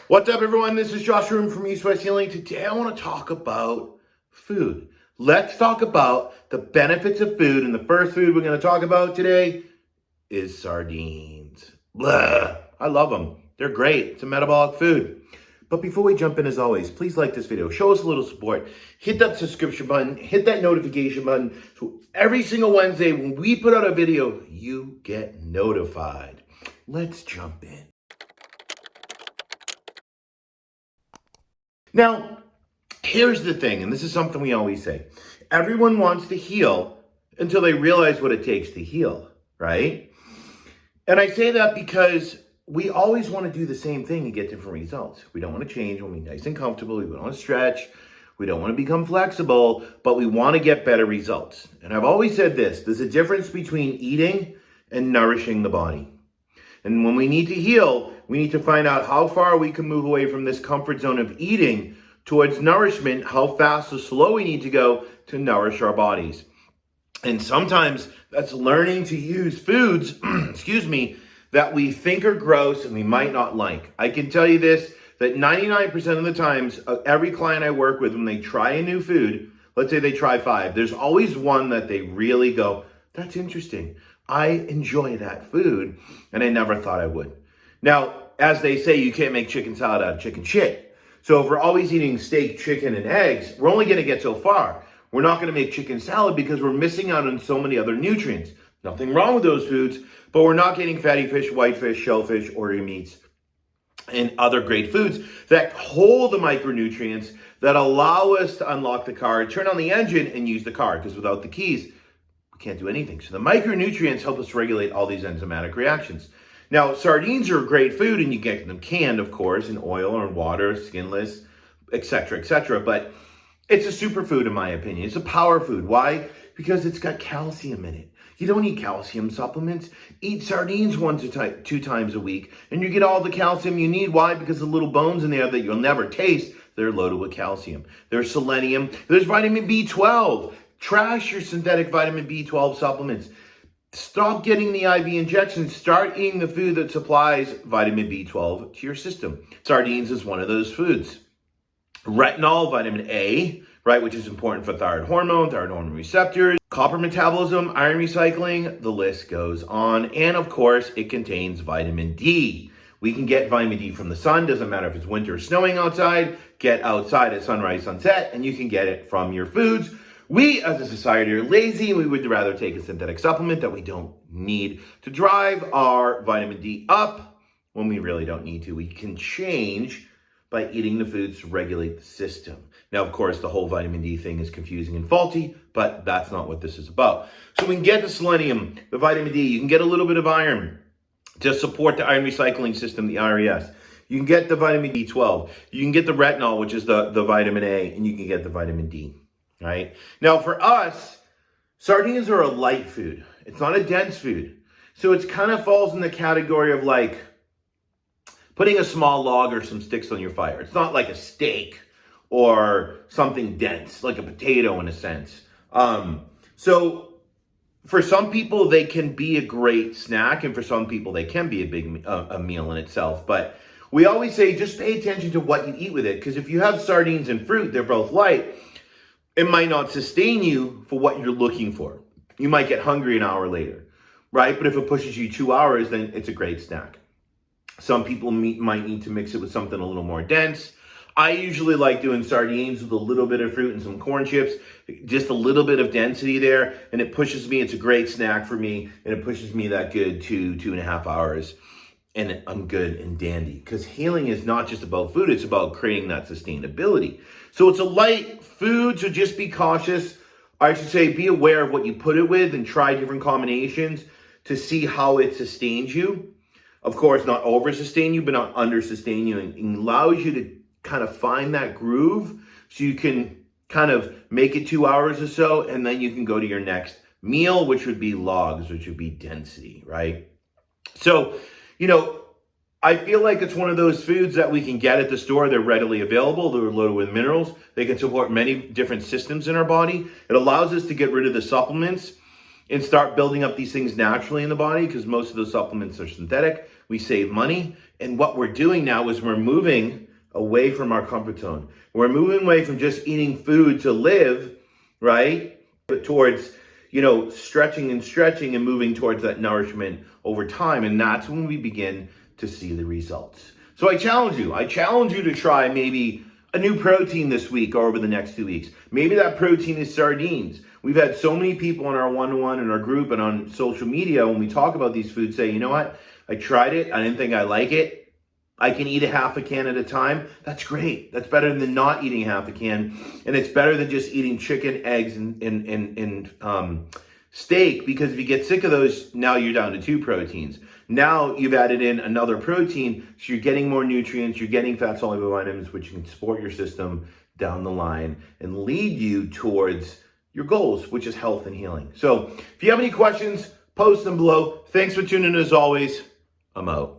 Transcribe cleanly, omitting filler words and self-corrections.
What's up, everyone? This is Josh Room from East West Healing. Today I want to talk about food. Let's talk about the benefits of food. And the first food we're going to talk about today is sardines. Blah. I love them. They're great. It's a metabolic food. But before we jump in, as always, please like this video. Show us a little support. Hit that subscription button. Hit that notification button. So every single Wednesday when we put out a video, you get notified. Let's jump in. Now, here's the thing, and this is something we always say. Everyone wants to heal until they realize what it takes to heal, right? And I say that because we always want to do the same thing and get different results. We don't want to change. We want to be nice and comfortable. We don't want to stretch. We don't want to become flexible, but we want to get better results. And I've always said this, there's a difference between eating and nourishing the body. And when we need to heal, we need to find out how far we can move away from this comfort zone of eating towards nourishment, how fast or slow we need to go to nourish our bodies. And sometimes that's learning to use foods, that we think are gross and we might not like. I can tell you this, that 99% of the times, every client I work with, when they try a new food, let's say they try 5, there's always one that they really go, that's interesting. I enjoy that food, and I never thought I would. Now, as they say, you can't make chicken salad out of chicken shit. So if we're always eating steak, chicken, and eggs, we're only going to get so far. We're not going to make chicken salad because we're missing out on so many other nutrients. Nothing wrong with those foods, but we're not getting fatty fish, whitefish, shellfish, organ meats, and other great foods that hold the micronutrients that allow us to unlock the car, turn on the engine, and use the car, because without the keys, can't do anything. So the micronutrients help us regulate all these enzymatic reactions. Now, sardines are a great food, and you get them canned, of course, in oil or in water, skinless, etc., etc. But it's a superfood, in my opinion. It's a power food. Why? Because it's got calcium in it. You don't need calcium supplements. Eat sardines 1 to 2 times a week, and you get all the calcium you need. Why? Because the little bones in there that you'll never taste, they're loaded with calcium. There's selenium. There's vitamin B12. Trash your synthetic vitamin B12 supplements. Stop getting the IV injections. Start eating the food that supplies vitamin B12 to your system. Sardines is one of those foods. Retinol, vitamin A, right, which is important for thyroid hormone receptors, copper metabolism, iron recycling, the list goes on. And of course, it contains vitamin D. We can get vitamin D from the sun. Doesn't matter if it's winter or snowing outside. Get outside at sunrise, sunset, and you can get it from your foods. We, as a society, are lazy. We would rather take a synthetic supplement that we don't need to drive our vitamin D up when we really don't need to. We can change by eating the foods to regulate the system. Now, of course, the whole vitamin D thing is confusing and faulty, but that's not what this is about. So we can get the selenium, the vitamin D. You can get a little bit of iron to support the iron recycling system, the IRES. You can get the vitamin B12. You can get the retinol, which is the vitamin A, and you can get the vitamin D. Right? Now, for us, sardines are a light food. It's not a dense food. So it kind of falls in the category of like putting a small log or some sticks on your fire. It's not like a steak or something dense, like a potato in a sense. So for some people, they can be a great snack, and for some people, they can be a big a meal in itself. But we always say just pay attention to what you eat with it, because if you have sardines and fruit, they're both light. It might not sustain you for what you're looking for. You might get hungry an hour later, right? But if it pushes you 2 hours, then it's a great snack. Some people might need to mix it with something a little more dense. I usually like doing sardines with a little bit of fruit and some corn chips, just a little bit of density there, and it pushes me. It's a great snack for me, and it pushes me that good 2.5 hours, and I'm good and dandy. Because healing is not just about food, it's about creating that sustainability. So it's a light food, so just be cautious. I should say be aware of what you put it with and try different combinations to see how it sustains you. Of course, not over-sustain you, but not under-sustain you, and allows you to kind of find that groove so you can kind of make it 2 hours or so, and then you can go to your next meal, which would be logs, which would be density, right? So, I feel like it's one of those foods that we can get at the store. They're readily available. They're loaded with minerals. They can support many different systems in our body. It allows us to get rid of the supplements and start building up these things naturally in the body, because most of those supplements are synthetic. we save money. And what we're doing now is we're moving away from our comfort zone. We're moving away from just eating food to live, right? But towards, stretching and moving towards that nourishment over time. And that's when we begin to see the results. So I challenge you to try maybe a new protein this week or over the next 2 weeks. Maybe that protein is sardines. We've had so many people in our one-to-one, in our group, and on social media when we talk about these foods say, you know what? I tried it. I didn't think I like it. I can eat a half a can at a time. That's great. That's better than not eating half a can. And it's better than just eating chicken, eggs, and steak, because if you get sick of those, now you're down to 2 proteins. Now you've added in another protein, so you're getting more nutrients, you're getting fat-soluble vitamins, which can support your system down the line and lead you towards your goals, which is health and healing. So if you have any questions, post them below. Thanks for tuning in as always. I'm out.